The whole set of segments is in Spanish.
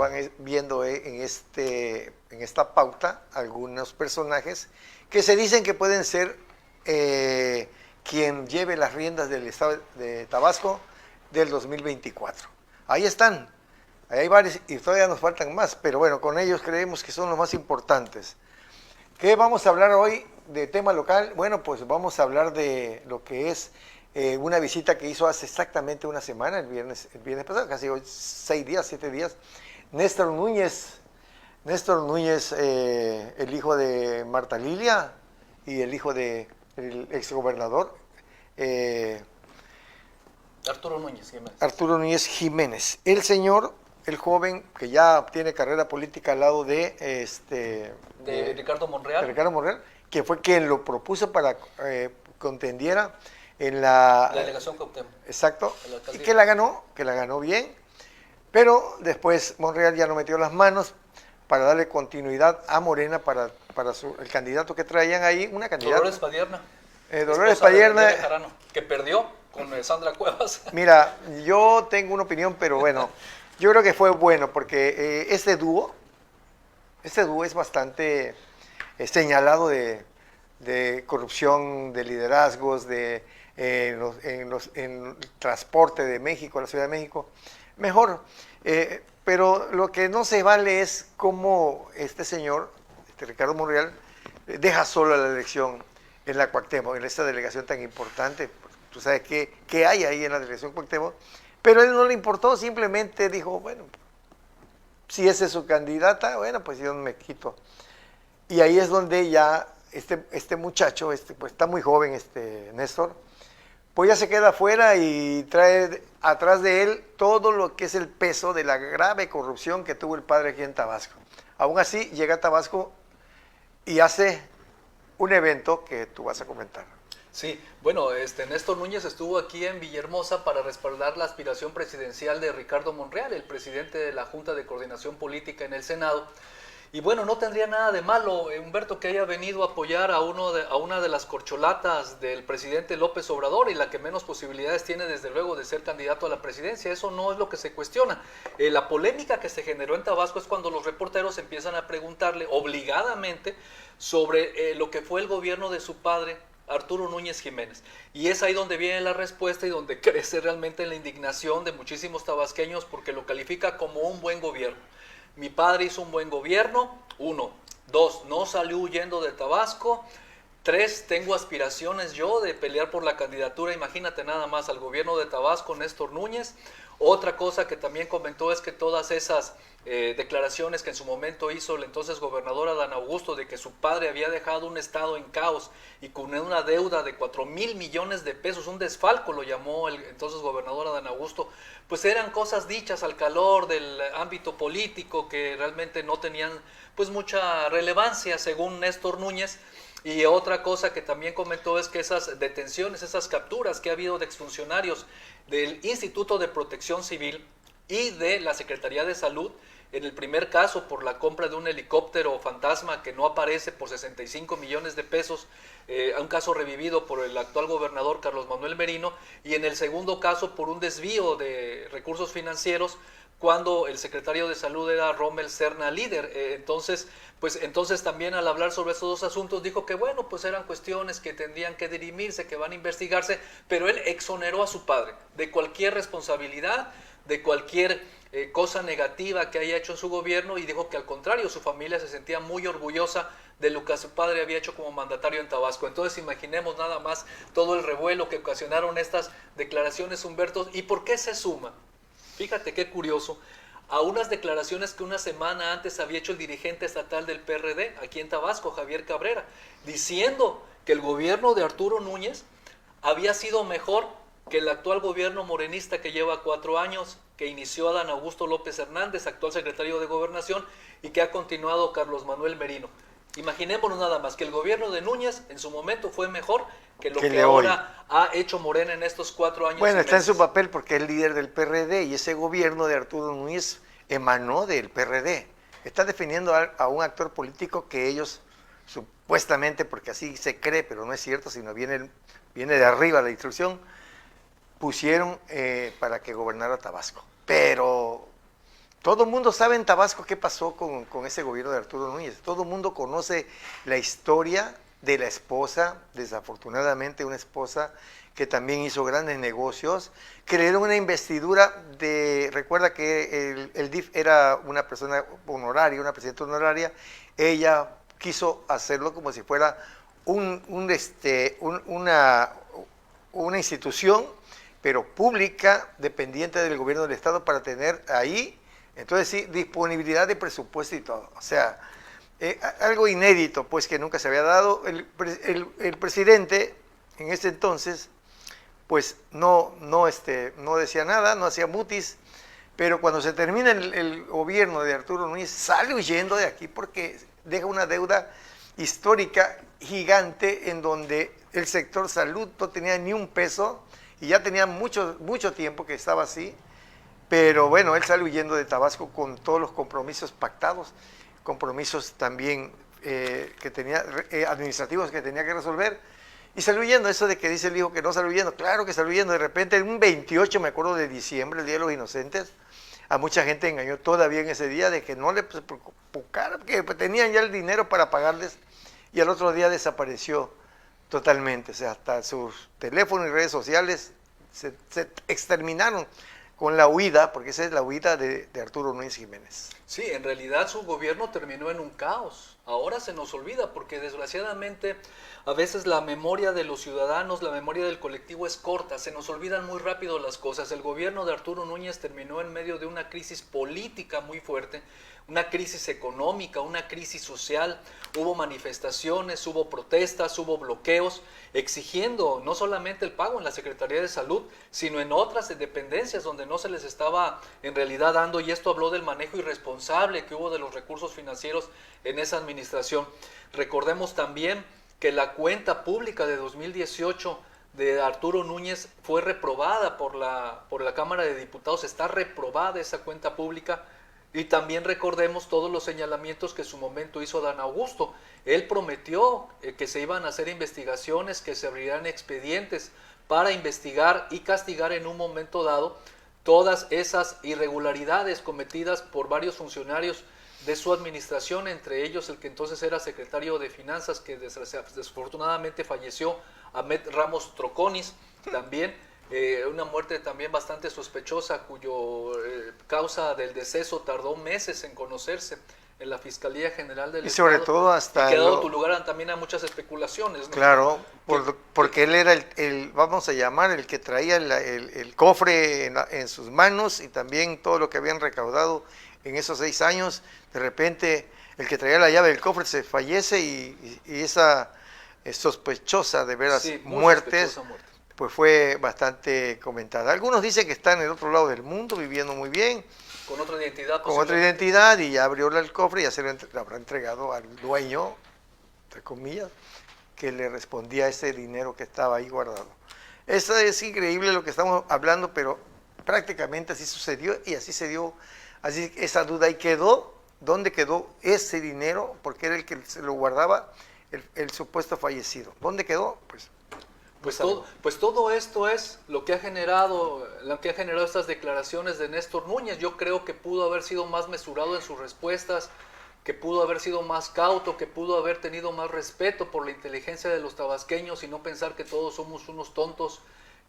van viendo en esta pauta algunos personajes que se dicen que pueden ser quien lleve las riendas del estado de Tabasco del 2024. Ahí están, ahí hay varios y todavía nos faltan más, pero bueno, con ellos creemos que son los más importantes. ¿Qué vamos a hablar hoy de tema local? Bueno, pues vamos a hablar de lo que es una visita que hizo hace exactamente una semana, el viernes pasado, casi 6 días, 7 días, Néstor Núñez, el hijo de Marta Lilia y el hijo del exgobernador Arturo Núñez Jiménez. El señor, el joven que ya tiene carrera política al lado de Ricardo Monreal, que fue quien lo propuso para contendiera en la delegación Cuauhtémoc. Exacto, y que la ganó bien, pero después Monreal ya no metió las manos para darle continuidad a Morena para el candidato que traían ahí, una candidata. Dolores Padierna. Dolores Padierna, que perdió con Sandra Cuevas. Mira, yo tengo una opinión, pero bueno, yo creo que fue bueno porque este dúo es bastante señalado de corrupción, de liderazgos, en el transporte de México, la Ciudad de México, mejor. Pero lo que no se vale es cómo este señor, Ricardo Monreal, deja solo la elección en la Cuauhtémoc, en esta delegación tan importante. Tú sabes qué hay ahí en la delegación Cuauhtémoc, pero a él no le importó, simplemente dijo, bueno, si esa es su candidata, bueno, pues yo me quito. Y ahí es donde ya este muchacho, pues está muy joven, Néstor, pues ya se queda afuera y trae atrás de él todo lo que es el peso de la grave corrupción que tuvo el padre aquí en Tabasco. Aún así, llega a Tabasco y hace un evento que tú vas a comentar. Sí, bueno, Néstor Núñez estuvo aquí en Villahermosa para respaldar la aspiración presidencial de Ricardo Monreal, el presidente de la Junta de Coordinación Política en el Senado. Y bueno, no tendría nada de malo, Humberto, que haya venido a apoyar a una de las corcholatas del presidente López Obrador y la que menos posibilidades tiene desde luego de ser candidato a la presidencia. Eso no es lo que se cuestiona. La polémica que se generó en Tabasco es cuando los reporteros empiezan a preguntarle obligadamente sobre lo que fue el gobierno de su padre, Arturo Núñez Jiménez. Y es ahí donde viene la respuesta y donde crece realmente la indignación de muchísimos tabasqueños porque lo califica como un buen gobierno. Mi padre hizo un buen gobierno, 1. 2, no salió huyendo de Tabasco. 3, tengo aspiraciones yo de pelear por la candidatura, imagínate nada más, al gobierno de Tabasco, Néstor Núñez. Otra cosa que también comentó es que todas esas declaraciones que en su momento hizo el entonces gobernador Adán Augusto de que su padre había dejado un estado en caos y con una deuda de 4,000 millones de pesos, un desfalco lo llamó el entonces gobernador Adán Augusto, pues eran cosas dichas al calor del ámbito político que realmente no tenían pues mucha relevancia según Néstor Núñez. Y otra cosa que también comentó es que esas detenciones, esas capturas que ha habido de exfuncionarios del Instituto de Protección Civil y de la Secretaría de Salud, en el primer caso por la compra de un helicóptero fantasma que no aparece por 65 millones de pesos, un caso revivido por el actual gobernador Carlos Manuel Merino, y en el segundo caso por un desvío de recursos financieros cuando el secretario de Salud era Rommel Serna Líder. Entonces también al hablar sobre estos dos asuntos dijo que bueno, pues eran cuestiones que tendrían que dirimirse, que van a investigarse, pero él exoneró a su padre de cualquier responsabilidad, de cualquier cosa negativa que haya hecho en su gobierno, y dijo que al contrario, su familia se sentía muy orgullosa de lo que su padre había hecho como mandatario en Tabasco. Entonces imaginemos nada más todo el revuelo que ocasionaron estas declaraciones, Humberto. ¿Y por qué se suma? Fíjate qué curioso, a unas declaraciones que una semana antes había hecho el dirigente estatal del PRD aquí en Tabasco, Javier Cabrera, diciendo que el gobierno de Arturo Núñez había sido mejor que el actual gobierno morenista que lleva 4 años, que inició Adán Augusto López Hernández, actual secretario de Gobernación, y que ha continuado Carlos Manuel Merino. Imaginémonos nada más que el gobierno de Núñez en su momento fue mejor que lo que ahora ha hecho Morena en estos 4 años. Bueno, está en su papel porque es líder del PRD y ese gobierno de Arturo Núñez emanó del PRD. Está defendiendo a un actor político que ellos supuestamente, porque así se cree, pero no es cierto, sino viene de arriba la instrucción, pusieron para que gobernara Tabasco. Pero Todo el mundo sabe en Tabasco qué pasó con ese gobierno de Arturo Núñez. Todo el mundo conoce la historia de la esposa, desafortunadamente una esposa que también hizo grandes negocios, que le dieron una investidura recuerda que el DIF era una persona honoraria, una presidenta honoraria, ella quiso hacerlo como si fuera una institución, pero pública, dependiente del gobierno del Estado, para tener ahí, entonces sí, disponibilidad de presupuesto y todo. O sea, algo inédito, pues, que nunca se había dado. El presidente, en ese entonces, pues, no decía nada, no hacía mutis, pero cuando se termina el gobierno de Arturo Núñez, sale huyendo de aquí porque deja una deuda histórica gigante en donde el sector salud no tenía ni un peso y ya tenía mucho tiempo que estaba así, pero bueno, él sale huyendo de Tabasco con todos los compromisos pactados, compromisos también que tenía, administrativos que tenía que resolver, y salió huyendo. Eso de que dice el hijo que no salió huyendo, claro que salió huyendo. De repente, en un 28, me acuerdo, de diciembre, el Día de los Inocentes, a mucha gente engañó todavía en ese día de que no le preocupara, que tenían ya el dinero para pagarles, y al otro día desapareció totalmente. O sea, hasta sus teléfonos y redes sociales se exterminaron con la huida, porque esa es la huida de Arturo Núñez Jiménez. Sí, en realidad su gobierno terminó en un caos. Ahora se nos olvida porque desgraciadamente a veces la memoria de los ciudadanos, la memoria del colectivo es corta, se nos olvidan muy rápido las cosas. El gobierno de Arturo Núñez terminó en medio de una crisis política muy fuerte, una crisis económica, una crisis social. Hubo manifestaciones, hubo protestas, hubo bloqueos, exigiendo no solamente el pago en la Secretaría de Salud, sino en otras dependencias donde no se les estaba en realidad dando, y esto habló del manejo irresponsable que hubo de los recursos financieros en esa administración. Recordemos también que la cuenta pública de 2018 de Arturo Núñez fue reprobada por la Cámara de Diputados, está reprobada esa cuenta pública. Y también recordemos todos los señalamientos que en su momento hizo Dan Augusto. Él prometió que se iban a hacer investigaciones, que se abrirían expedientes para investigar y castigar en un momento dado todas esas irregularidades cometidas por varios funcionarios de su administración, entre ellos el que entonces era secretario de Finanzas, que desafortunadamente falleció, Ahmed Ramos Troconis, también. Una muerte también bastante sospechosa, cuyo causa del deceso tardó meses en conocerse en la Fiscalía General del Estado. Y sobre todo hasta... Y que ha dado tu lugar también a muchas especulaciones, ¿no? Claro, porque él era vamos a llamar, el que traía el cofre en sus manos, y también todo lo que habían recaudado en esos 6 años. De repente, el que traía la llave del cofre se fallece, y esa sospechosa de veras muertes, pues fue bastante comentada. Algunos dicen que está en el otro lado del mundo, viviendo muy bien. Con otra identidad. Con otra identidad, y ya abrió el cofre y ya se lo habrá entregado al dueño, entre comillas, que le respondía ese dinero que estaba ahí guardado. Eso es increíble lo que estamos hablando, pero prácticamente así sucedió, y así se dio, así esa duda ahí quedó. ¿Dónde quedó ese dinero? Porque era el que se lo guardaba el supuesto fallecido. ¿Dónde quedó? Pues todo esto es lo que ha generado estas declaraciones de Néstor Núñez. Yo creo que pudo haber sido más mesurado en sus respuestas, que pudo haber sido más cauto, que pudo haber tenido más respeto por la inteligencia de los tabasqueños, y no pensar que todos somos unos tontos,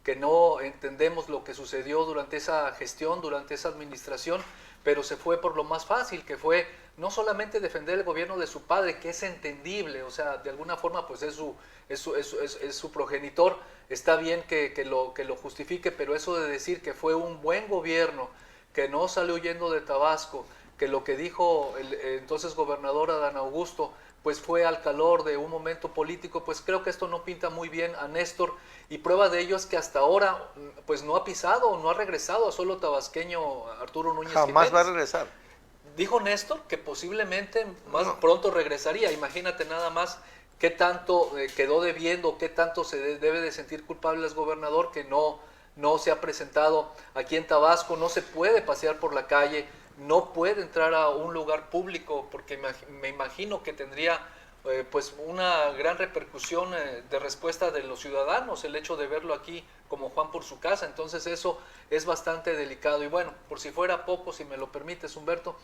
que no entendemos lo que sucedió durante esa gestión, durante esa administración, pero se fue por lo más fácil, que fue no solamente defender el gobierno de su padre, que es entendible, o sea, de alguna forma pues es su progenitor, está bien que lo justifique, pero eso de decir que fue un buen gobierno, que no salió huyendo de Tabasco, que lo que dijo el entonces gobernador Adán Augusto, pues fue al calor de un momento político, pues creo que esto no pinta muy bien a Néstor, y prueba de ello es que hasta ahora pues no ha pisado, no ha regresado a suelo tabasqueño Arturo Núñez Jiménez. Jamás va a regresar. Dijo Néstor que posiblemente más pronto regresaría. Imagínate nada más qué tanto quedó debiendo, qué tanto se debe de sentir culpable el gobernador, que no se ha presentado aquí en Tabasco, no se puede pasear por la calle, no puede entrar a un lugar público, porque me imagino que tendría pues una gran repercusión de respuesta de los ciudadanos, el hecho de verlo aquí como Juan por su casa. Entonces eso es bastante delicado. Y bueno, por si fuera poco, si me lo permites, Humberto,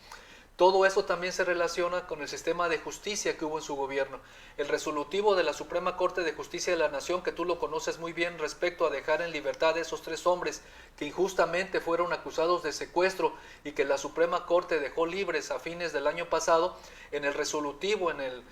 todo eso también se relaciona con el sistema de justicia que hubo en su gobierno. El resolutivo de la Suprema Corte de Justicia de la Nación, que tú lo conoces muy bien, respecto a dejar en libertad a esos 3 hombres que injustamente fueron acusados de secuestro y que la Suprema Corte dejó libres a fines del año pasado, en el resolutivo, el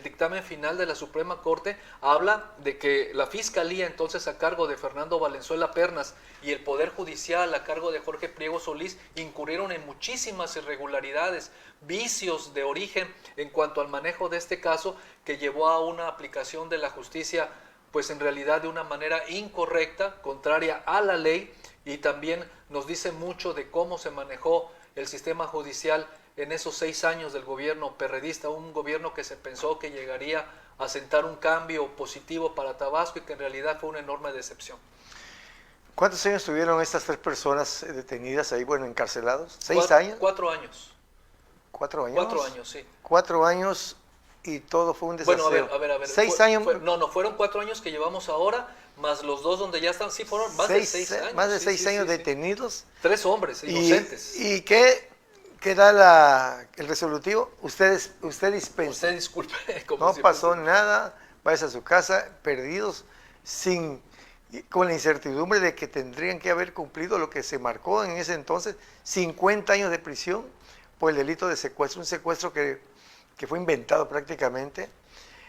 dictamen final de la Suprema Corte habla de que la Fiscalía, entonces a cargo de Fernando Valenzuela Pernas, y el Poder Judicial a cargo de Jorge Priego Solís incurrieron en muchísimas irregularidades, vicios de origen en cuanto al manejo de este caso, que llevó a una aplicación de la justicia pues en realidad de una manera incorrecta, contraria a la ley, y también nos dice mucho de cómo se manejó el sistema judicial en esos 6 años del gobierno perredista, un gobierno que se pensó que llegaría a sentar un cambio positivo para Tabasco y que en realidad fue una enorme decepción. ¿Cuántos años tuvieron estas 3 personas detenidas ahí, bueno, encarcelados? ¿6 años? 4 años. 4 años. 4 años, sí. 4 años y todo fue un desaseo. Bueno, a ver. 6 años. No, fueron 4 años que llevamos ahora, más los 2 donde ya están, sí, fueron más de 6 años. Más de 6 años detenidos. 3 hombres inocentes. ¿Y qué da el resolutivo? Usted dispensa. Usted disculpe. No pasó nada, váyase a su casa, perdidos, con la incertidumbre de que tendrían que haber cumplido lo que se marcó en ese entonces, 50 años de prisión por el delito de secuestro, un secuestro que fue inventado prácticamente.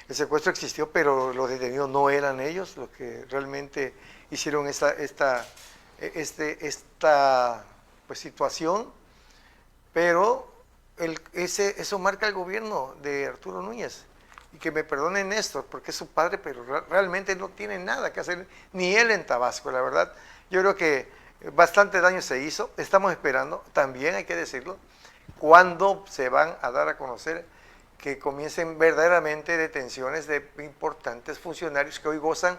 El secuestro existió, pero los detenidos no eran ellos los que realmente hicieron esta pues, situación, pero eso marca el gobierno de Arturo Núñez. Y que me perdone Néstor, porque es su padre, pero realmente no tiene nada que hacer, ni él en Tabasco, la verdad. Yo creo que bastante daño se hizo. Estamos esperando, también hay que decirlo, cuándo se van a dar a conocer que comiencen verdaderamente detenciones de importantes funcionarios que hoy gozan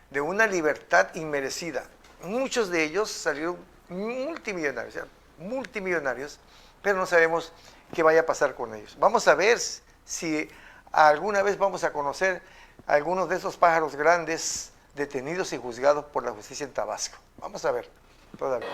de una libertad inmerecida. Muchos de ellos salieron multimillonarios, pero no sabemos qué vaya a pasar con ellos. Vamos a ver si alguna vez vamos a conocer a algunos de esos pájaros grandes detenidos y juzgados por la justicia en Tabasco. Vamos a ver, todavía.